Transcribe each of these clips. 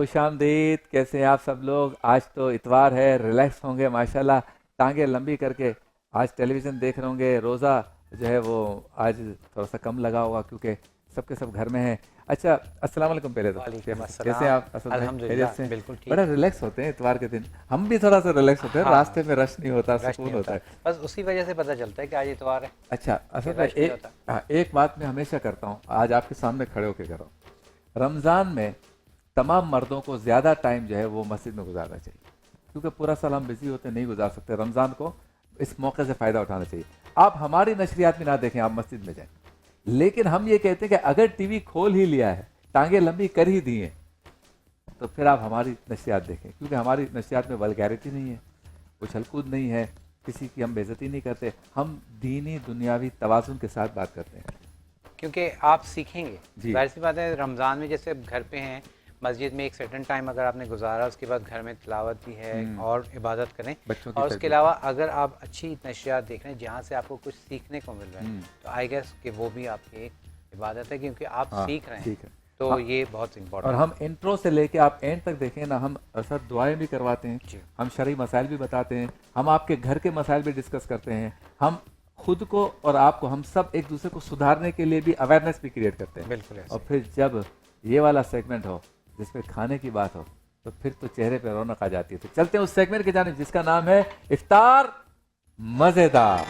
खुशामदीद। कैसे हैं आप सब लोग? आज तो इतवार है, रिलैक्स होंगे माशाल्लाह, टांगे लंबी करके। आज टेलीविज़न देख रहे होंगे। रोज़ा जो है वो आज थोड़ा सा कम लगा होगा क्योंकि सबके सब घर में हैं। अच्छा, अस्सलाम वालेकुम। पहले तो वालेकुम कैसे हैं अस्सलाम। आप असद भाई? खैरियत अल्हम्दुलिल्लाह से? बिल्कुल ठीक। बड़ा रिलैक्स होते हैं इतवार के दिन। हम भी थोड़ा सा रिलैक्स होते हैं, हाँ, रास्ते में रश नहीं होता, रश सुकून नहीं होता होता। है। बस उसी वजह से पता चलता है कि आज इतवार है, अच्छा कि असद भाई, रश नहीं होता। एक बात मैं हमेशा करता हूँ, आज आपके सामने खड़े होकर कर रहा हूँ। रमज़ान में तमाम मर्दों को ज़्यादा टाइम जो है वो मस्जिद में गुजारना चाहिए, क्योंकि पूरा साल हम बिजी होते नहीं गुजार सकते। रमज़ान को इस मौके से फ़ायदा उठाना चाहिए। आप हमारी नशरियात में ना देखें, आप मस्जिद में जाएं। लेकिन हम ये कहते हैं कि अगर टीवी खोल ही लिया है, टांगे लंबी कर ही दी हैं, तो फिर आप हमारी नशरियात देखें, क्योंकि हमारी नशरियात में वल्गैरिटी नहीं है, उछलकूद नहीं है, किसी की हम बेइज्जती नहीं करते। हम दीनी दुनियावी तवाज़ुन के साथ बात करते हैं। क्योंकि आप सीखेंगे। जी। जाहिर सी बात है, रमज़ान में जैसे अब घर पे हैं, मस्जिद में एक सर्टेन टाइम अगर आपने गुजारा, उसके बाद घर में तिलावत भी है और इबादत करें। बच्चों की और उसके तरबियत। अलावा अगर आप अच्छी नशरियात देख रहे हैं जहाँ से आपको कुछ सीखने को मिल रहा है, तो आई गेस कि वो भी आपकी एक इबादत है, क्योंकि आप हाँ, सीख रहे हैं। ठीक है। तो हाँ, ये बहुत और इम्पोर्टेंट हम इंट्रो से लेके आप एंड तक देखें ना, हम असल दुआएं भी करवाते हैं, जी। हम शरई मसाइल भी बताते हैं, हम आपके घर के मसाइल भी डिस्कस करते हैं, हम खुद को और आपको, हम सब एक दूसरे को सुधारने के लिए भी अवेयरनेस भी क्रिएट करते हैं। बिल्कुल ऐसे। और फिर जब ये वाला सेगमेंट हो जिसमें खाने की बात हो, तो फिर तो चेहरे पे रौनक आ जाती है। तो चलते हैं उस सेगमेंट के जानिब जिसका नाम है इफ्तार मजेदार।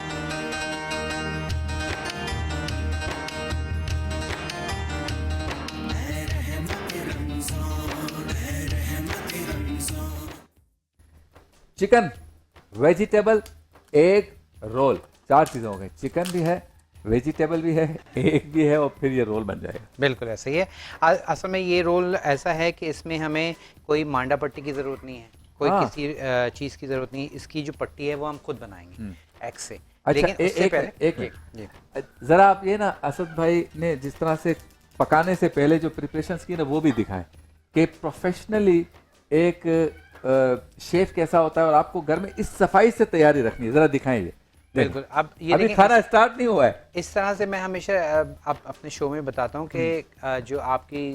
चिकन, वेजिटेबल, एग रोल, 4 चीज़ें हो गई। चिकन भी है, वेजिटेबल भी है, एग भी है, और फिर ये रोल बन जाएगा। बिल्कुल ऐसा ही है। असल में ये रोल ऐसा है कि इसमें हमें कोई मांडा पट्टी की ज़रूरत नहीं है, कोई हाँ। किसी चीज़ की ज़रूरत नहीं है। इसकी जो पट्टी है वो हम खुद बनाएंगे एग से। अच्छा, लेकिन उससे एक पहले मिनट, एक जी, मिनट, जी। जरा आप ये ना असद भाई ने जिस तरह से पकाने से पहले जो प्रिपरेशंस की ना, वो भी दिखाएं कि प्रोफेशनली एक शेफ कैसा होता है, और आपको घर में इस सफाई से तैयारी रखनी है। जरा दिखाएं ये। बिल्कुल। अब ये अभी देखें, खाना स्टार्ट नहीं हुआ है। इस तरह से मैं हमेशा अपने शो में बताता हूँ कि जो आपकी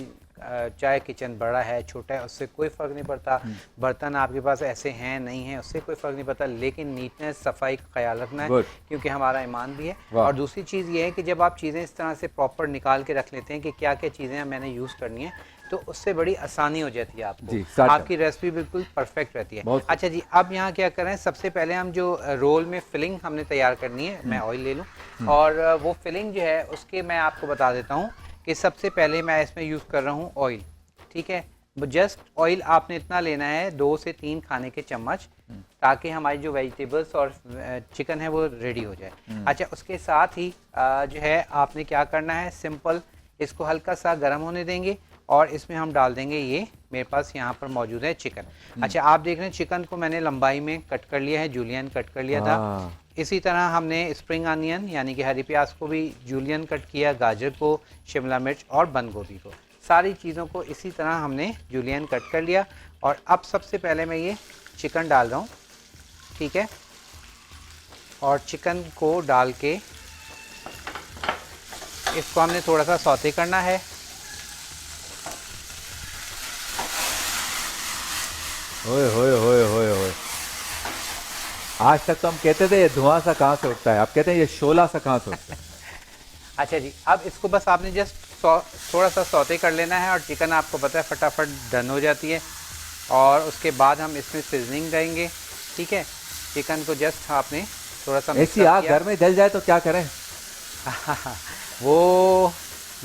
चाहे किचन बड़ा है छोटा है उससे कोई फ़र्क नहीं पड़ता, बर्तन आपके पास ऐसे हैं नहीं हैं उससे कोई फ़र्क नहीं पड़ता, लेकिन नीटनेस सफाई का ख्याल रखना है, Good. क्योंकि हमारा ईमान भी है। वाह। और दूसरी चीज़ ये है कि जब आप चीज़ें इस तरह से प्रॉपर निकाल के रख लेते हैं कि क्या क्या चीज़ें मैंने यूज़ करनी है, तो उससे बड़ी आसानी हो जाती है जी, आपको, start आपकी रेसिपी बिल्कुल परफेक्ट रहती है। बहुत अच्छा जी, अब यहाँ क्या करें, सबसे पहले हम जो रोल में फिलिंग हमने तैयार करनी है, मैं ऑयल ले लूँ और वो फिलिंग जो है उसके मैं आपको बता देता हूँ कि सबसे पहले मैं इसमें यूज़ कर रहा हूँ ऑयल। ठीक है, जस्ट ऑयल आपने इतना लेना है, 2 से 3 खाने के चम्मच, ताकि हमारी जो वेजिटेबल्स और चिकन है वो रेडी हो जाए। अच्छा, उसके साथ ही जो है आपने क्या करना है, सिंपल इसको हल्का सा गर्म होने देंगे और इसमें हम डाल देंगे, ये मेरे पास यहाँ पर मौजूद है चिकन। अच्छा, आप देख रहे हैं चिकन को मैंने लंबाई में कट कर लिया है, जूलियन कट कर लिया था। इसी तरह हमने स्प्रिंग अनियन यानी कि हरी प्याज को भी जूलियन कट किया, गाजर को, शिमला मिर्च और बंद गोभी को, सारी चीज़ों को इसी तरह हमने जूलियन कट कर लिया। और अब सबसे पहले मैं ये चिकन डाल रहा हूँ, ठीक है, और चिकन को डाल के इसको हमने थोड़ा सा सौते करना है। ओए होए होए होए होए। आज तक तो हम कहते थे ये धुआं सा कहाँ से उठता है, आप कहते हैं ये शोला सा कहाँ से उठता है। अच्छा जी, अब इसको बस आपने जस्ट थोड़ा सा सौते कर लेना है और चिकन आपको पता है फटाफट डन हो जाती है। और उसके बाद हम इसमें सीजनिंग देंगे, ठीक है। चिकन को जस्ट आपने थोड़ा सा ऐसी आग घर में जल जाए तो क्या करें? वो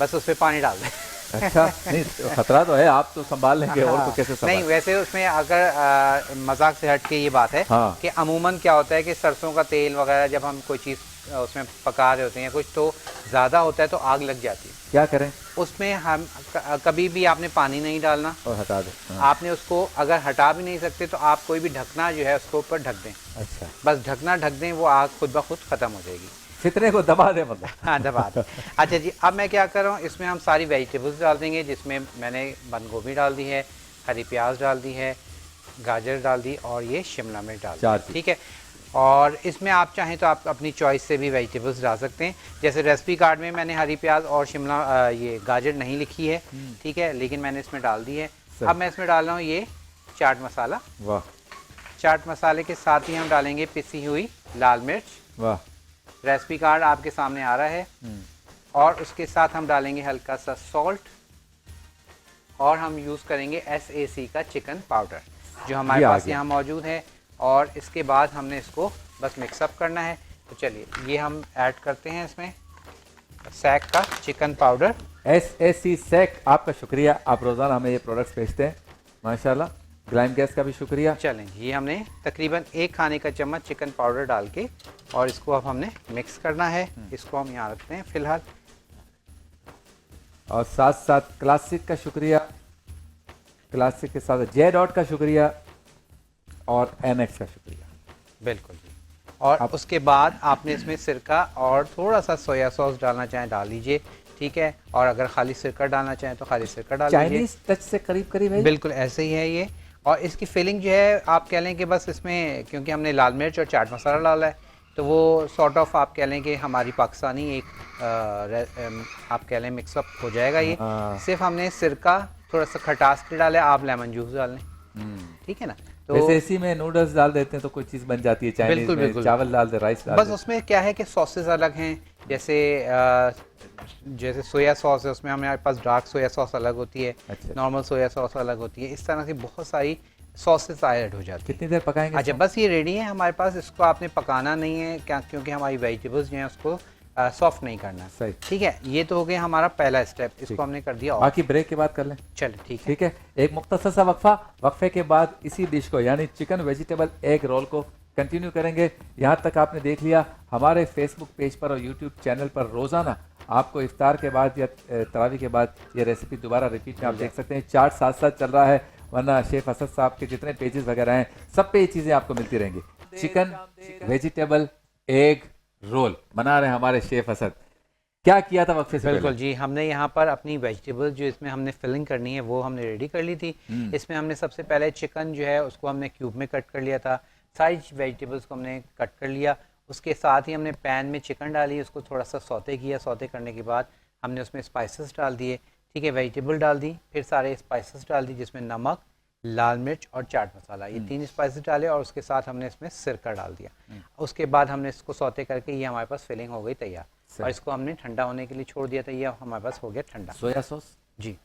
बस उस पर पानी डाल दें। अच्छा, नहीं खतरा तो है, आप तो संभाल लेंगे, और तो कैसे संभाल? नहीं, वैसे उसमें अगर मजाक से हट के ये बात है हाँ। कि अमूमन क्या होता है कि सरसों का तेल वगैरह जब हम कोई चीज़ उसमें पका रहे होते हैं कुछ, तो ज़्यादा होता है तो आग लग जाती है। क्या करें? उसमें हम कभी भी आपने पानी नहीं डालना और हटा दे। हाँ। आपने उसको अगर हटा भी नहीं सकते तो आप कोई भी ढकना जो है उसको ऊपर ढक दें, अच्छा, बस ढकना ढक दें, वो आग खुद ब खुद ख़त्म हो जाएगी। फितने को दबा दे मतलब। हाँ, दबा दें। अच्छा जी, अब मैं क्या कर रहा हूँ, इसमें हम सारी वेजिटेबल्स डाल देंगे, जिसमें मैंने बंद गोभी डाल दी है, हरी प्याज डाल दी है, गाजर डाल दी और ये शिमला मिर्च डाल दी, ठीक है। और इसमें आप चाहें तो आप अपनी चॉइस से भी वेजिटेबल्स डाल सकते हैं। जैसे रेसिपी कार्ड में मैंने हरी प्याज और शिमला ये गाजर नहीं लिखी है, ठीक है, लेकिन मैंने इसमें डाल दी है। सही। अब मैं इसमें डाल रहा हूँ ये चाट मसाला। वाह चाट मसाले के साथ ही हम डालेंगे पिसी हुई लाल मिर्च। वाह। रेसिपी कार्ड आपके सामने आ रहा है। और उसके साथ हम डालेंगे हल्का सा सॉल्ट और हम यूज़ करेंगे SAC का चिकन पाउडर जो हमारे ये आ पास गया। यहाँ मौजूद है। और इसके बाद हमने इसको बस मिक्सअप करना है। तो चलिए ये हम ऐड करते हैं इसमें सैक का चिकन पाउडर। SAC सैक, आपका शुक्रिया, आप रोज़ाना हमें ये प्रोडक्ट्स भेजते हैं माशाल्लाह। ग्लाइम गैस का भी शुक्रिया। चलें ये हमने तकरीबन 1 खाने का चम्मच चिकन पाउडर डाल के और इसको अब हमने मिक्स करना है। इसको हम यहाँ रखते हैं फ़िलहाल। और साथ साथ क्लासिक का शुक्रिया, क्लासिक के साथ J.Dot का शुक्रिया और NX का शुक्रिया। बिल्कुल जी। और उसके बाद आपने इसमें सिरका और थोड़ा सा सोया सॉस डालना चाहें डाल लीजिए, ठीक है। और अगर खाली सिरका डालना चाहें तो खाली सिरका डाल लीजिए। चाइनीज टच से करीब करीब है। बिल्कुल ऐसे ही है ये। और इसकी फिलिंग जो है आप कह लें कि बस इसमें क्योंकि हमने लाल मिर्च और चाट मसाला डाला है तो वो सॉर्ट ऑफ आप कह लें कि हमारी पाकिस्तानी एक आप कह लें मिक्सअप हो जाएगा ये। सिर्फ हमने सिरका थोड़ा सा खटास के डाला है, आप लेमन जूस डाल लें, ठीक है ना। तो वैसे इसी में नूडल्स डाल देते हैं तो कोई चीज़ बन जाती है। चाइनीज बिल्कुल, में बिल्कुल। चावल डाल दे, राइस डाल बस दे। उसमें क्या है कि सॉसेस अलग हैं। जैसे सोया सॉस है उसमें हमारे पास डार्क सोया सॉस अलग होती है, अच्छा। नॉर्मल सोया सॉस अलग होती है। इस तरह से बहुत सारी सॉसेस ऐड हो जाती है। कितनी देर पकाएंगे? अच्छा बस ये रेडी है हमारे पास। इसको आपने पकाना नहीं है क्या, क्योंकि हमारी वेजिटेबल्स जो हैं उसको सॉफ्ट नहीं करना। सही। ठीक है, ये तो हो गया हमारा पहला स्टेप। इसको हमने कर दिया। बाकी ब्रेक के बाद कर लें। चलो ठीक है। ठीक है, एक मुख्तसर सा वक्फा, वक्फे के बाद इसी डिश को यानी चिकन वेजिटेबल एग रोल को कंटिन्यू करेंगे। यहाँ तक आपने देख लिया, हमारे फेसबुक पेज पर और यूट्यूब चैनल पर रोज़ाना आपको इफ्तार के बाद या तरावी के बाद ये रेसिपी दोबारा रिपीट में आप देख सकते हैं। चार्ट साथ साथ चल रहा है, वरना शेफ असद साहब के जितने पेजेस वगैरह हैं सब पे ये चीज़ें आपको मिलती रहेंगी। चिकन वेजिटेबल एग रोल बना रहे हैं हमारे शेफ असद। क्या किया था वक्फे से बिल्कुल पहले? जी, हमने यहाँ पर अपनी वेजिटेबल जो इसमें हमने फिलिंग करनी है वो हमने रेडी कर ली थी। इसमें हमने सबसे पहले चिकन जो है उसको हमने क्यूब में कट कर लिया था। सारी वेजिटेबल्स को हमने कट कर लिया। उसके साथ ही हमने पैन में चिकन डाली, उसको थोड़ा सा सौते किया। सौते करने के बाद हमने उसमें स्पाइसेस डाल दिए, ठीक है। वेजिटेबल डाल दी, फिर सारे स्पाइसेस डाल दी जिसमें नमक, लाल मिर्च और चाट मसाला, ये 3 स्पाइसेस डाले। और उसके साथ हमने इसमें सिरका डाल दिया। उसके बाद हमने इसको सौते करके ये हमारे पास फिलिंग हो गई तैयार। और इसको हमने ठंडा होने के लिए छोड़ दिया था। ये हमारे पास हो गया ठंडा। Soya sauce? जी,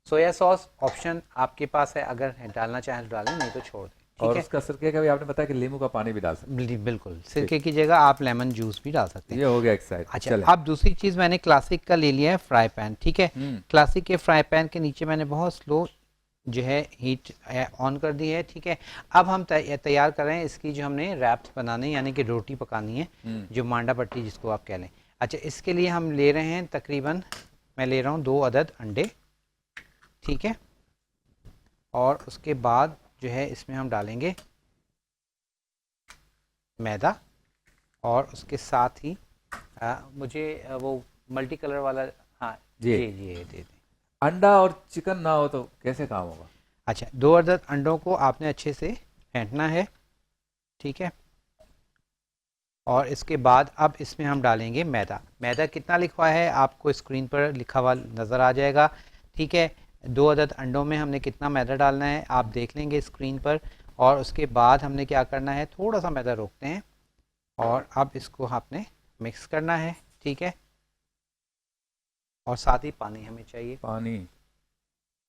सोया सॉस ऑप्शन आपके पास है, अगर डालना चाहें तो डालें, नहीं तो छोड़ दें, और ठीक है। उसका सिरके का भी आपने बताया कि नींबू का पानी भी डाल सकते बिल्कुल, सिरके की जगह आप लेमन जूस भी डाल सकते हैं। हैं। ये हो गया एक साइड। अच्छा, अब दूसरी चीज़ मैंने क्लासिक का ले लिया है फ्राई पैन, ठीक है। क्लासिक के फ्राई पैन के नीचे मैंने बहुत स्लो जो है हीट ऑन कर दी है, ठीक है। अब हम तैयार कर रहे हैं इसकी जो हमने रैप्स बनाने यानी कि रोटी पकानी है, जो मांडा पट्टी जिसको आप कह लें। अच्छा, इसके लिए हम ले रहे हैं तकरीबन, मैं ले रहा हूँ 2 अदद अंडे, ठीक है। और उसके बाद जो है इसमें हम डालेंगे मैदा और उसके साथ ही मुझे वो मल्टी कलर वाला, हाँ जी जी दे दें। अंडा और चिकन ना हो तो कैसे काम होगा? अच्छा, 2 अदद अंडों को आपने अच्छे से फेंटना है, ठीक है। और इसके बाद अब इसमें हम डालेंगे मैदा। मैदा कितना लिखा है आपको स्क्रीन पर लिखा हुआ नज़र आ जाएगा, ठीक है। 2 अदद अंडों में हमने कितना मैदा डालना है आप देख लेंगे स्क्रीन पर। और उसके बाद हमने क्या करना है, थोड़ा सा मैदा रोकते हैं और अब इसको आपने मिक्स करना है, ठीक है। और साथ ही पानी हमें चाहिए। पानी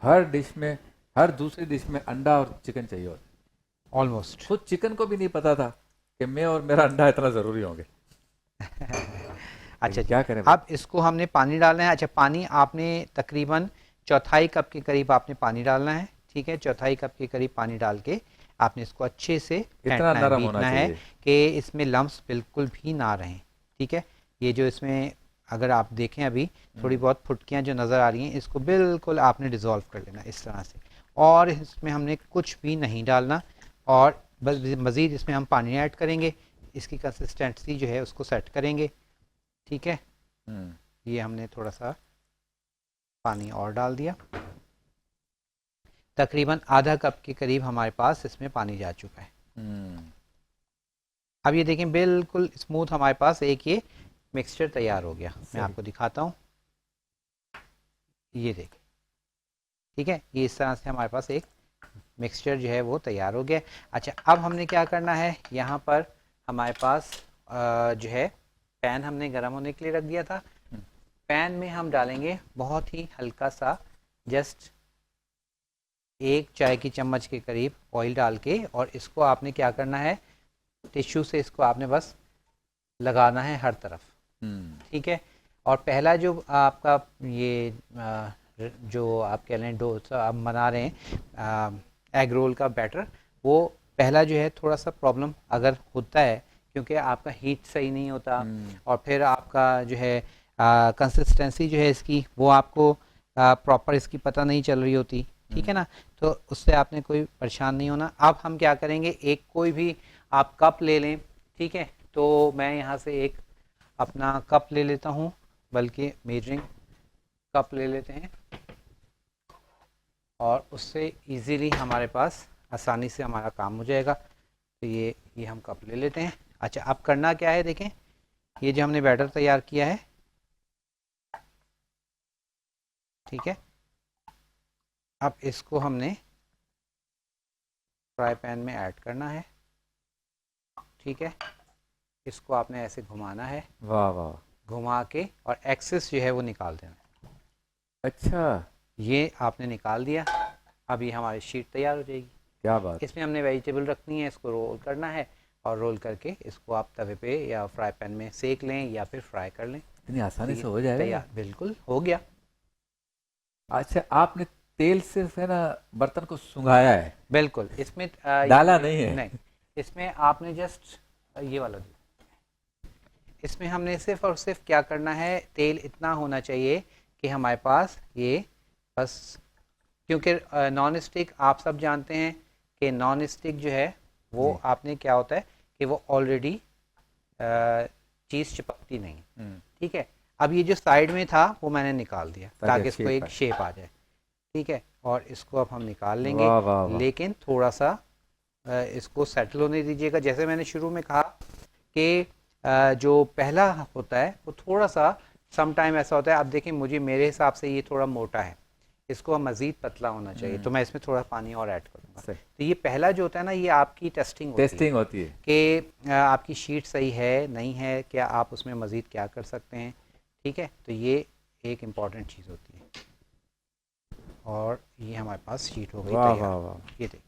हर डिश में, हर दूसरी डिश में अंडा और चिकन चाहिए होता है। ऑलमोस्ट खुद चिकन को भी नहीं पता था कि मैं और मेरा अंडा इतना ज़रूरी होंगे। अच्छा, क्या करें भाई? अब इसको हमने पानी डालना है। अच्छा, पानी आपने तकरीबन 1/4 कप के करीब आपने पानी डालना है, ठीक है। 1/4 कप के करीब पानी डाल के आपने इसको अच्छे से इतना नरम होना है चाहिए कि इसमें लम्स बिल्कुल भी ना रहें, ठीक है। ये जो इसमें अगर आप देखें अभी थोड़ी बहुत फुटकियाँ जो नज़र आ रही हैं, इसको बिल्कुल आपने डिज़ोल्व कर लेना इस तरह से। और इसमें हमने कुछ भी नहीं डालना और बस मज़ीद इसमें हम पानी ऐड करेंगे, इसकी कंसिस्टेंसी जो है उसको सेट करेंगे, ठीक है। ये हमने थोड़ा सा पानी और डाल दिया, तकरीबन आधा कप के करीब हमारे पास इसमें पानी जा चुका है। अब ये देखें बिल्कुल स्मूथ हमारे पास एक ये मिक्सचर तैयार हो गया। मैं आपको दिखाता हूँ, ये देखें ठीक है, ये इस तरह से हमारे पास एक मिक्सचर जो है वो तैयार हो गया। अच्छा, अब हमने क्या करना है, यहाँ पर हमारे पास जो है पैन हमने गर्म होने के लिए रख दिया था। पैन में हम डालेंगे बहुत ही हल्का सा, जस्ट 1 चाय की चम्मच के करीब ऑयल डाल के, और इसको आपने क्या करना है, टिश्यू से इसको आपने बस लगाना है हर तरफ। ठीक है, और पहला जो आपका ये जो आप कह लें डोसा आप बना रहे हैं एग रोल का बैटर, वो पहला जो है थोड़ा सा प्रॉब्लम अगर होता है क्योंकि आपका हीट सही नहीं होता, और फिर आपका जो है कंसिस्टेंसी जो है इसकी वो आपको प्रॉपर इसकी पता नहीं चल रही होती, ठीक है ना, तो उससे आपने कोई परेशान नहीं होना। अब हम क्या करेंगे, एक कोई भी आप कप ले लें, ठीक है, तो मैं यहाँ से एक अपना कप ले लेता हूँ, बल्कि मेजरिंग कप ले लेते हैं, और उससे इजीली हमारे पास आसानी से हमारा काम हो जाएगा। तो ये हम कप ले लेते हैं। अच्छा, अब करना क्या है, देखें ये जो हमने बैटर तैयार किया है, ठीक है, अब इसको हमने फ्राई पैन में ऐड करना है, ठीक है, इसको आपने ऐसे घुमाना है, वाह वाह, घुमा के, और एक्सेस जो है वो निकाल देना है। अच्छा, ये आपने निकाल दिया, अब ये हमारी शीट तैयार हो जाएगी। क्या बात। इसमें हमने वेजिटेबल रखनी है, इसको रोल करना है, और रोल करके इसको आप तवे पे या फ्राई पैन में सेक लें या फिर फ्राई कर लें। इतनी आसानी से हो जाएगा तैयार, बिल्कुल हो गया। अच्छा, आपने तेल से है ना बर्तन को सुंघाया है, बिल्कुल, इसमें डाला नहीं है। नहीं, इसमें आपने जस्ट ये वाला, इसमें हमने सिर्फ और सिर्फ क्या करना है, तेल इतना होना चाहिए कि हमारे पास ये बस, क्योंकि नॉन स्टिक आप सब जानते हैं कि नॉन स्टिक जो है वो आपने क्या होता है कि वो ऑलरेडी चीज़ चिपकती नहीं, ठीक है। अब ये जो साइड में था वो मैंने निकाल दिया ताकि इसको एक शेप आ जाए, ठीक है, और इसको अब हम निकाल लेंगे। वाह वाह वाह। लेकिन थोड़ा सा इसको सेटल होने दीजिएगा। जैसे मैंने शुरू में कहा कि जो पहला होता है वो थोड़ा सा सम टाइम ऐसा होता है, आप देखें मुझे मेरे हिसाब से ये थोड़ा मोटा है, इसको मज़ीद पतला होना चाहिए, तो मैं इसमें थोड़ा पानी और ऐड करूँगा। तो ये पहला जो होता है ना, ये आपकी टेस्टिंग होती है कि आपकी शीट सही है नहीं है, क्या आप उसमें मज़ीद क्या कर सकते हैं, ठीक है। तो ये एक इम्पॉर्टेंट चीज़ होती है। और ये हमारे पास शीट हो गई वाह तैयार, वाह वाह। ये देखिए,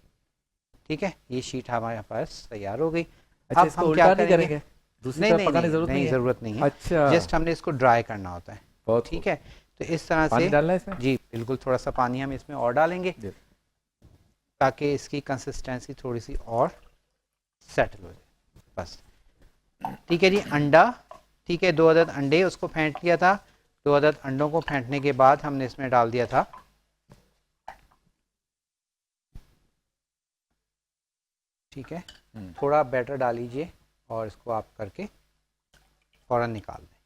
ठीक है, ये शीट हमारे पास तैयार हो गई। अच्छा, अब इसको हम उल्टा क्या नहीं करेंगे, दूसरी नहीं तरफ नहीं पकाने की नहीं, नहीं ज़रूरत नहीं है। अच्छा, जस्ट हमने इसको ड्राई करना होता है, बहुत ठीक है। तो इस तरह पानी से डालना है इसमें, जी बिल्कुल, थोड़ा सा पानी हम इसमें और डालेंगे ताकि इसकी कंसिस्टेंसी थोड़ी सी और सेटल हो जाए, बस, ठीक है जी। अंडा, ठीक है, 2 अदद अंडे उसको फेंट लिया था। 2 अदद अंडों को फेंटने के बाद हमने इसमें डाल दिया था ठीक है, थोड़ा बैटर डाल लीजिए और इसको आप करके फ़ौरन निकाल दें,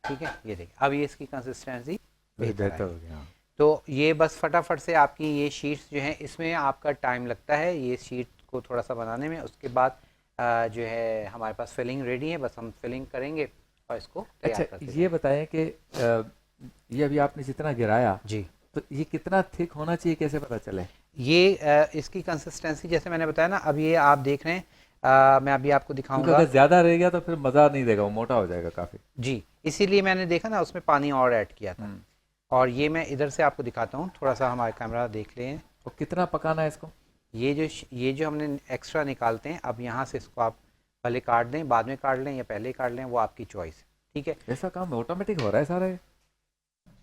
ठीक है। ये देखिए, अब ये इसकी कंसिस्टेंसी बेहतर हो गया। तो ये बस फटाफट से आपकी ये शीट्स जो हैं, इसमें आपका टाइम लगता है ये शीट को थोड़ा सा बनाने में। उसके बाद जो है हमारे पास फिलिंग रेडी है, बस हम फिलिंग करेंगे और इसको तैयार करते हैं। ये बताएं कि ये अभी आपने जितना गिराया जी, तो ये कितना थिक होना चाहिए, कैसे पता चले? ये इसकी कंसिस्टेंसी जैसे मैंने बताया ना, अब ये आप देख रहे हैं, मैं अभी आपको दिखाऊंगा। अगर ज़्यादा रह गया तो फिर मज़ा नहीं देगा, वो मोटा हो जाएगा काफ़ी। जी, इसीलिए मैंने देखा ना उसमें पानी और ऐड किया था। और ये मैं इधर से आपको दिखाता हूँ, थोड़ा सा हमारा कैमरा देख लें। तो कितना पकाना है इसको? ये जो हमने एक्स्ट्रा निकालते हैं, अब यहाँ से इसको आप पहले काट दें, बाद में काट लें या पहले काट लें, वो आपकी चॉइस है, ठीक है। ऐसा काम ऑटोमेटिक हो रहा है सारे?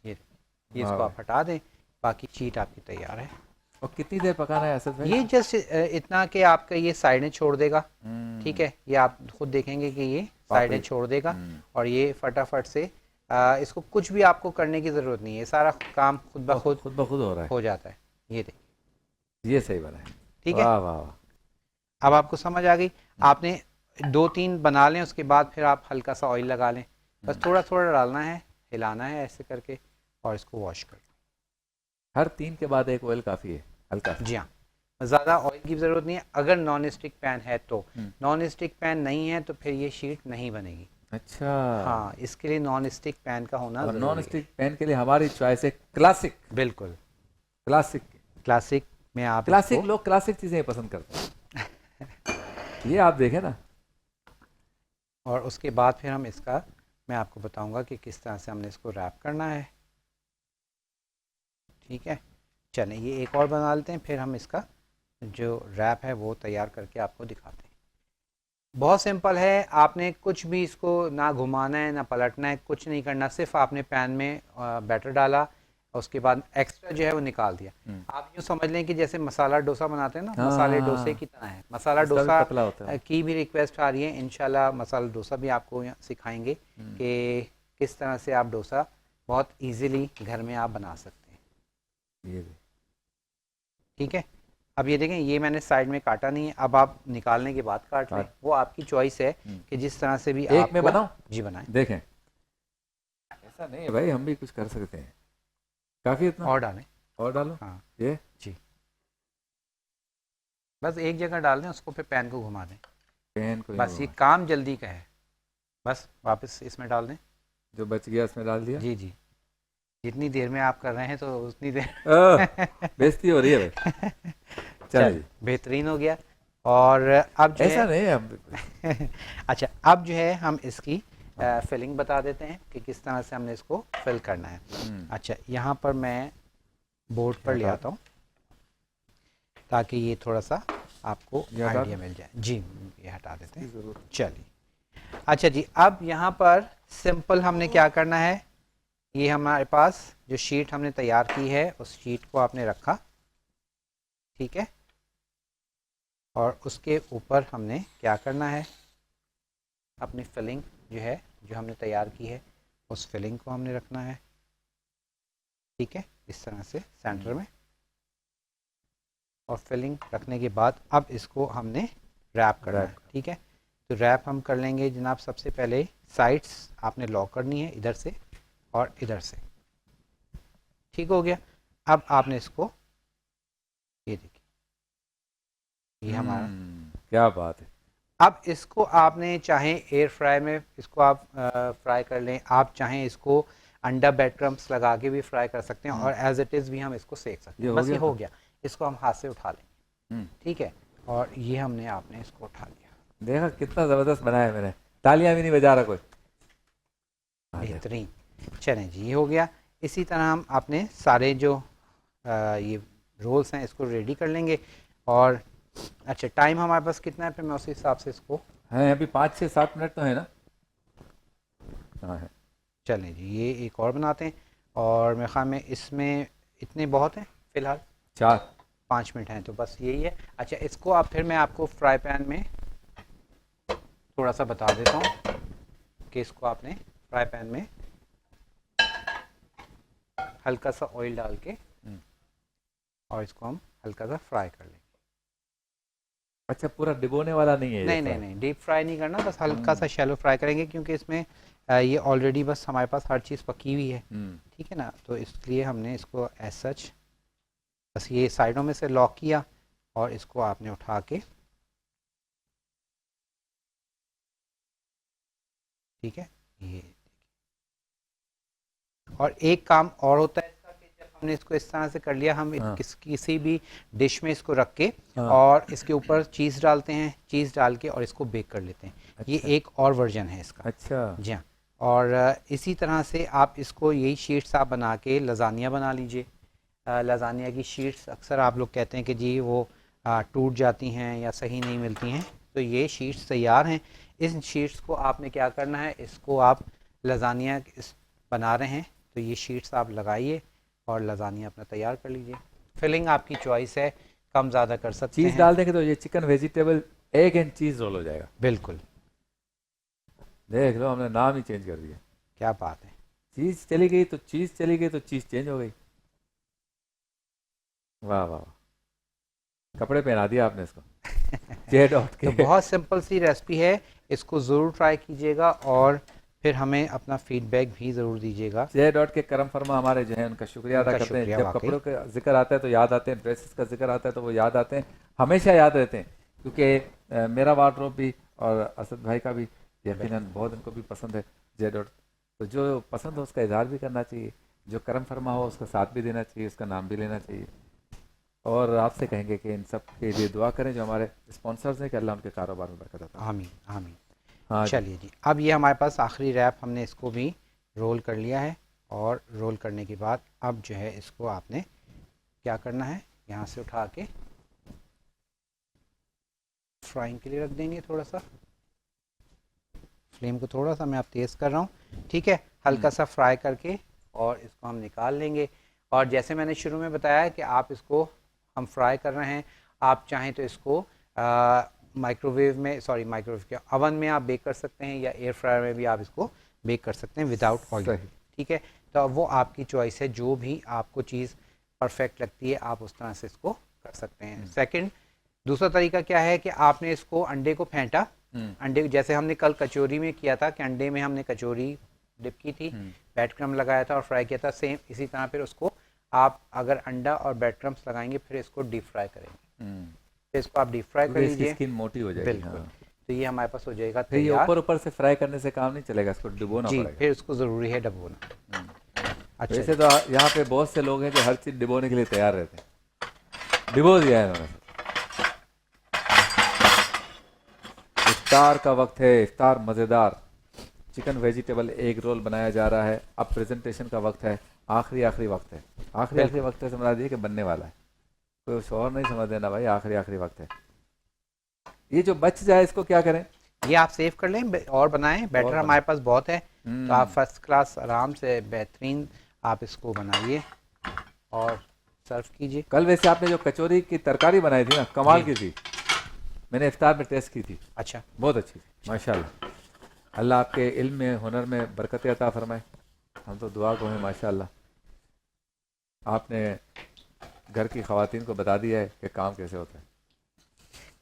ये इसको आप हटा दें, बाकी शीट आपकी तैयार है। और कितनी देर पकाना है असद भाई? ये जस्ट इतना कि आपका ये साइडें छोड़ देगा, ठीक है, ये आप खुद देखेंगे कि ये साइडें छोड़ देगा, और ये फटाफट से इसको कुछ भी आपको करने की ज़रूरत नहीं है, सारा काम खुद ब खुद हो रहा है, हो जाता है। ये देखिए, ये सही बना है, ठीक है। वाह वाह वाह। अब आपको समझ आ गई। आपने 2-3 बना लें, उसके बाद फिर आप हल्का सा ऑयल लगा लें, बस थोड़ा थोड़ा डालना है, हिलाना है ऐसे करके, और इसको वॉश कर लें। हर 3 के बाद एक ऑयल काफ़ी है, हल्का सा। जी हाँ, ज़्यादा ऑयल की ज़रूरत नहीं है। अगर नॉन स्टिक पैन है तो, नॉन स्टिक पैन नहीं है तो फिर ये शीट नहीं बनेगी। अच्छा, हाँ, इसके लिए नॉन स्टिक पैन का होना और ज़रूरी नॉन है। स्टिक पैन के लिए हमारी चॉइस है क्लासिक। बिल्कुल, क्लासिक। क्लासिक में आप क्लासिक इसको लोग क्लासिक चीजें ही पसंद करते हैं। ये आप देखें ना। और उसके बाद फिर हम इसका मैं आपको बताऊंगा कि किस तरह से हमने इसको रैप करना है। ठीक है, चलें ये एक और बना लेते हैं, फिर हम इसका जो रैप है वो तैयार करके आपको दिखाते हैं। बहुत सिंपल है, आपने कुछ भी इसको ना घुमाना है ना पलटना है, कुछ नहीं करना, सिर्फ आपने पैन में बैटर डाला, उसके बाद एक्स्ट्रा जो है वो निकाल दिया। आप यूँ समझ लें कि जैसे मसाला डोसा बनाते हैं ना, हाँ मसाले हाँ डोसे हाँ, की तरह है। मसाला इसका भी डोसा पतला होता है। की भी रिक्वेस्ट आ रही है, इंशाल्लाह मसाला डोसा भी आपको यहाँ सिखाएंगे कि किस तरह से आप डोसा बहुत इजीली घर में आप बना सकते हैं। ये भी ठीक है, अब ये देखें, ये मैंने साइड में काटा नहीं है, अब आप निकालने के बाद काट लें, वो आपकी चॉइस है कि जिस तरह से भी एक में आपको। बनाऊं? जी बनाएं। देखें, ऐसा नहीं है भाई, हम भी कुछ कर सकते हैं। काफी इतना और डालें। और डालो। हाँ ये जी, बस एक जगह डाल दें उसको, फिर पैन को घुमा दें, पेन को बस ये काम जल्दी का है। बस वापस इसमें डाल दें। जो बच गया उसमें डाल दिया। जी जी, जितनी देर में आप कर रहे हैं तो उतनी देर बेइज्जती हो रही है भाई। चलो जी, बेहतरीन हो गया। और अब जो ऐसा है नहीं है हम। अच्छा, अब जो है हम इसकी फिलिंग बता देते हैं कि किस तरह से हमने इसको फिल करना है। अच्छा, यहाँ पर मैं बोर्ड पर ले आता हूँ ताकि ये थोड़ा सा आपको आइडिया मिल जाए। जी, ये हटा देते हैं। चलिए, अच्छा जी, अब यहाँ पर सिंपल हमने क्या करना है, ये हमारे पास जो शीट हमने तैयार की है उस शीट को आपने रखा, ठीक है, और उसके ऊपर हमने क्या करना है, अपनी फिलिंग जो है जो हमने तैयार की है उस फिलिंग को हमने रखना है। ठीक है, इस तरह से सेंटर में, और फिलिंग रखने के बाद अब इसको हमने रैप करना है। ठीक है, तो रैप हम कर लेंगे जनाब। सबसे पहले साइड्स आपने लॉक करनी है, इधर से और इधर से। ठीक हो गया, अब आपने इसको, ये देखिए, ये हमारा क्या बात है। अब इसको आपने चाहे एयर फ्राई में इसको आप फ्राई कर लें, आप चाहें इसको अंडा ब्रेड क्रम्स लगा के भी फ्राई कर सकते हैं, और एज इट इज़ भी हम इसको सेक सकते हैं। बस ये हो गया, इसको हम हाथ से उठा लेंगे। ठीक है, और ये हमने आपने इसको उठा लिया। देखा कितना जबरदस्त बनाया मैंने, तालियां भी नहीं बजा रहा कोई। बेहतरीन। चलें जी, ये हो गया। इसी तरह हम अपने सारे जो ये रोल्स हैं इसको रेडी कर लेंगे। और अच्छा, टाइम हमारे पास कितना है, फिर मैं उस हिसाब से इसको है अभी 5 से 7 मिनट तो है ना। हाँ है। चलें जी, ये एक और बनाते हैं, और मेरे ख्याल में इसमें इतने बहुत हैं फ़िलहाल, 5 मिनट हैं तो बस यही है। अच्छा, इसको आप फिर मैं आपको फ्राई पैन में थोड़ा सा बता देता हूँ कि इसको आपने फ्राई पैन में हल्का सा ऑयल डाल के और इसको हम हल्का सा फ्राई कर लेंगे। अच्छा, पूरा डिबोने वाला नहीं है? नहीं, डीप फ्राई नहीं करना, बस हल्का सा शैलो फ्राई करेंगे, क्योंकि इसमें ये ऑलरेडी बस हमारे पास हर चीज़ पकी हुई है। ठीक है ना, तो इसलिए हमने इसको एज सच बस ये साइडों में से लॉक किया, और इसको आपने उठा के, ठीक है, ये। और एक काम और होता है इसका कि जब हमने इसको इस तरह से कर लिया, हम किसी भी डिश में इसको रख के और इसके ऊपर चीज़ डालते हैं, चीज़ डाल के और इसको बेक कर लेते हैं। अच्छा। ये एक और वर्जन है इसका। अच्छा जी हाँ, और इसी तरह से आप इसको यही शीट्स आप बना के लजानिया बना लीजिए। लजानिया की शीट्स अक्सर आप लोग कहते हैं कि जी वो टूट जाती हैं या सही नहीं मिलती हैं, तो ये शीट्स तैयार हैं। इस शीट्स को आपने क्या करना है, इसको आप लजानिया बना रहे हैं तो ये शीट्स आप लगाइए और लजानिया अपना तैयार कर लीजिए। फिलिंग आपकी चॉइस है, कम ज़्यादा कर सकते हैं। चीज़ डाल देंगे तो ये chicken vegetable egg and cheese roll हो जाएगा। बिल्कुल, देख लो, हमने नाम ही चेंज कर दिया। क्या बात है। चीज़ चली गई तो चीज़ चली गई तो चीज़ चेंज हो गई। वाह वाह, कपड़े पहना दिया आपने इसको। J.Dot के। तो बहुत सिंपल सी रेसिपी है, इसको ज़रूर ट्राई कीजिएगा और फिर हमें अपना फीडबैक भी ज़रूर दीजिएगा। J.Dot के करम फरमा हमारे जो है उनका शुक्रिया अदा करते हैं। जब कपड़ों का जिक्र आता है तो याद आते हैं, ड्रेसेस का जिक्र आता है तो वो याद आते हैं, हमेशा याद रहते हैं। क्योंकि मेरा वार्डरोब भी और असद भाई का भी यकीनन बहुत उनको भी पसंद है J.Dot। तो जो पसंद हो उसका इजहार भी करना चाहिए। जो करम फरमा हो उसका साथ भी देना चाहिए, उसका नाम भी लेना चाहिए। और आपसे कहेंगे कि इन सब के लिए दुआ करें जो हमारे स्पॉन्सर्स हैं, कि अल्लाह उनके कारोबार में बरकत अता आमीन आमीन। हाँ जी। चलिए जी, अब ये हमारे पास आखिरी रैप, हमने इसको भी रोल कर लिया है। और रोल करने के बाद अब जो है इसको आपने क्या करना है, यहाँ से उठा के फ्राइंग के लिए रख देंगे। थोड़ा सा फ्लेम को थोड़ा सा मैं आप तेज़ कर रहा हूँ, ठीक है, हल्का सा फ्राई करके और इसको हम निकाल लेंगे। और जैसे मैंने शुरू में बताया कि आप इसको हम फ्राई कर रहे हैं, आप चाहें तो इसको माइक्रोवेव में, सॉरी माइक्रोवेव के अवन में आप बेक कर सकते हैं, या एयर फ्रायर में भी आप इसको बेक कर सकते हैं विदाउट ऑयल, सही। ठीक है। तो वो आपकी चॉइस है, जो भी आपको चीज़ परफेक्ट लगती है आप उस तरह से इसको कर सकते हैं। सेकंड, दूसरा तरीका क्या है कि आपने इसको अंडे को फेंटा, अंडे जैसे हमने कल कचौरी में किया था कि अंडे में हमने कचौरी डिप की थी, ब्रेड क्रम्ब लगाया था और फ्राई किया था, सेम इसी तरह फिर उसको आप अगर अंडा और ब्रेड क्रम्ब्स लगाएंगे फिर इसको डीप फ्राई करेंगे, फिर इसको आप डीप फ्राई कर क्योंकि इसकी लीजिए, स्किन मोटी हो जाएगी। बिल्कुल। हाँ। तो ये हमारे पास हो जाएगा फिर ये तैयार ऊपर ऊपर से फ्राई करने से काम नहीं चलेगा, इसको डुबोना जी, पड़ेगा। फिर उसको ज़रूरी है डबोना। अच्छा वैसे तो यहाँ पे बहुत से लोग हैं जो हर चीज डिबोने के लिए तैयार रहते हैं, डिबो दिया है इन्होंने। इफ्तार का वक्त है, इफ्तार मज़ेदार चिकन वेजिटेबल एग रोल बनाया जा रहा है। अब प्रेजेंटेशन का वक्त है, आखिरी आखिरी वक्त है, आखिरी आखिरी वक्त है, समझा दीजिए कि बनने वाला है, कोई और नहीं समझ देना भाई, आखिरी आखिरी वक्त है। ये जो बच जाए इसको क्या करें? ये आप सेव कर लें और बनाएं, बैटर हमारे पास बहुत है, तो आप फर्स्ट क्लास आराम से बेहतरीन आप इसको बनाइए और सर्व कीजिए। कल वैसे आपने जो कचौरी की तरकारी बनाई थी ना, कमाल की थी, मैंने इफ्तार में टेस्ट की थी, अच्छा, बहुत अच्छी थी माशाल्लाह। अल्लाह आपके इल्म में, हुनर में बरकत अता फरमाए। हम तो दुआ को हैं माशाल्लाह। आपने घर की खवातीन को बता दिया है कि काम कैसे होता है।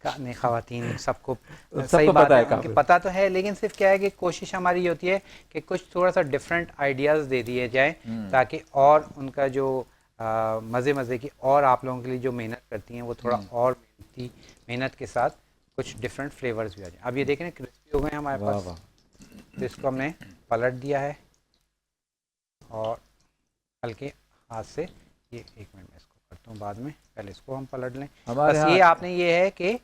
नहीं, खवातीन सबको सबको सही बात पता है है, काम उनकी कैसे। पता तो है, लेकिन सिर्फ क्या है कि कोशिश हमारी होती है कि कुछ थोड़ा सा डिफरेंट आइडियाज़ दे दिए जाएं, ताकि और उनका जो मज़े मज़े की, और आप लोगों के लिए जो मेहनत करती हैं वो थोड़ा और मेहनत के साथ कुछ डिफरेंट फ्लेवर्स भी आ जाए। अब ये देखें क्रिस्पी हो गए हमारे वाह पास, वाह। तो इसको हमने पलट दिया है और हल्के हाथ से, ये एक मिनट में इसको करता हूँ बाद में, पहले इसको हम पलट लें। हमारे बस यहाँ ये आपने ये है कि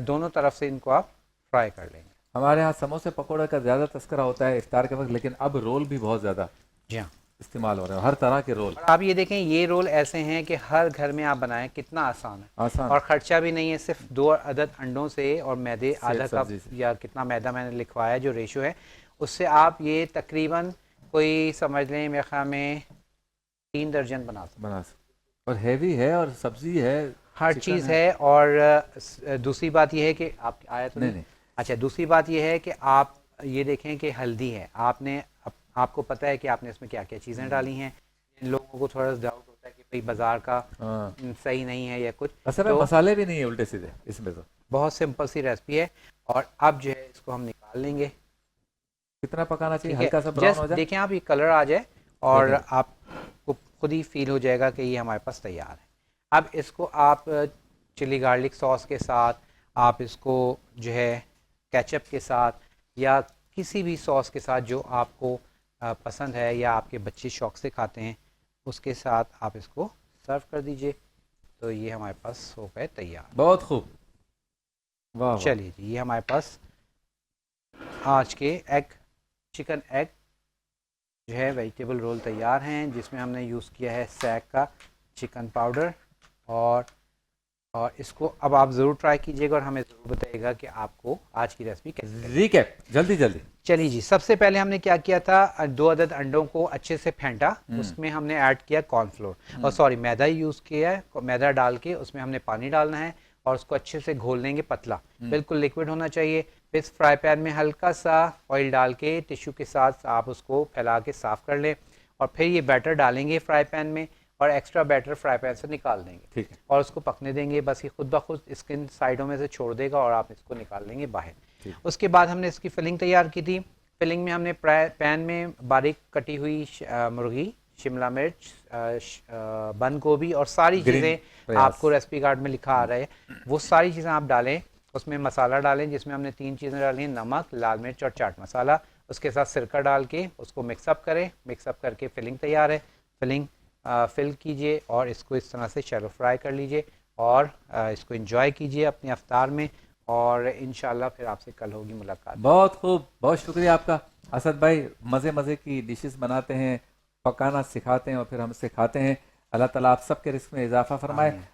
दोनों तरफ से इनको आप फ्राई कर लेंगे। हमारे यहाँ समोसे पकौड़े का ज़्यादा तस्करा होता है इफ्तार के वक्त, लेकिन अब रोल भी बहुत ज़्यादा जी हाँ, इस्तेमाल हो रहे हैं, हर तरह के रोल। और आप ये देखें, ये रोल ऐसे हैं कि हर घर में आप बनाएं, कितना आसान है, आसान, और ख़र्चा भी नहीं है, सिर्फ 2 अदद अंडों से और मैदे आधा कप सब्जी से। या कितना मैदा मैंने लिखवाया जो रेशो है, उससे आप ये तकरीबन कोई समझ लें मेरे ख्याल में 3 दर्जन बना सकते हैं। बना सकते। और हैवी है और सब्जी है, हर चिकन चीज़ है। और दूसरी बात यह है कि आप आया तो नहीं नहीं, अच्छा, दूसरी बात यह है कि आप ये देखें कि हल्दी है, आपने आपको पता है कि आपने इसमें क्या क्या चीज़ें डाली हैं। इन लोगों को थोड़ा सा डाउट होता है कि भाई बाजार का हाँ। सही नहीं है या कुछ, असल में तो मसाले भी नहीं है उल्टे सीधे इसमें तो। बहुत सिंपल सी रेसिपी है। और अब जो है इसको हम निकाल लेंगे, कितना पकाना चाहिए? ठीक है। हल्का सा ब्राउन हो जस्ट जाए। देखें आप, ये कलर आ जाए और देखें। आपको खुद ही फील हो जाएगा कि ये हमारे पास तैयार है। अब इसको आप चिली गार्लिक सॉस के साथ, आप इसको जो है केचप के साथ या किसी भी सॉस के साथ जो आपको पसंद है या आपके बच्चे शौक से खाते हैं, उसके साथ आप इसको सर्व कर दीजिए। तो ये हमारे पास हो गए तैयार। बहुत खूब, वाह वाह। चलिए जी, ये हमारे पास आज के चिकन एग जो है वेजिटेबल रोल तैयार हैं, जिसमें हमने यूज़ किया है सैग का चिकन पाउडर। और इसको अब आप ज़रूर ट्राई कीजिएगा और हमें ज़रूर बताइएगा कि आपको आज की रेसिपी कैसी लगी। रिकैप जल्दी जल्दी। चलिए जी, सबसे पहले हमने क्या किया था, 2 अदद अंडों को अच्छे से फेंटा, उसमें हमने ऐड किया कॉर्नफ्लोर और सॉरी मैदा यूज़ किया है। मैदा डाल के उसमें हमने पानी डालना है और उसको अच्छे से घोल लेंगे, पतला बिल्कुल लिक्विड होना चाहिए। फिर फ्राई पैन में हल्का सा ऑयल डाल के टिश्यू के साथ आप उसको फैला के साफ़ कर लें, और फिर ये बैटर डालेंगे फ्राई पैन में और एक्स्ट्रा बैटर फ्राई पैन से निकाल देंगे, ठीक है। और उसको पकने देंगे। बस ये खुद ब खुद स्किन साइडों में से छोड़ देगा और आप इसको निकाल लेंगे बाहर। उसके बाद हमने इसकी फिलिंग तैयार की थी। फिलिंग में हमने पैन में बारीक कटी हुई मुर्गी, शिमला मिर्च, बंद गोभी और सारी चीज़ें आपको रेसिपी कार्ड में लिखा आ रहा है, वो सारी चीज़ें आप डालें। उसमें मसाला डालें, जिसमें हमने 3 चीज़ें डाली हैं, नमक, लाल मिर्च और चाट मसाला। उसके साथ सिरका डाल के उसको मिक्सअप करें, मिक्सअप करके फिलिंग तैयार है। फिलिंग फिल कीजिए और इसको इस तरह से शैलो फ्राई कर लीजिए और इसको एंजॉय कीजिए अपने अफ्तार में, और इंशाल्लाह फिर आपसे कल होगी मुलाकात। बहुत खूब, बहुत शुक्रिया आपका असद भाई। मज़े मज़े की डिशेस बनाते हैं, पकाना सिखाते हैं और फिर हम सिखाते हैं। अल्लाह ताला आप सबके रिस्क में इजाफा फरमाए। आमीन।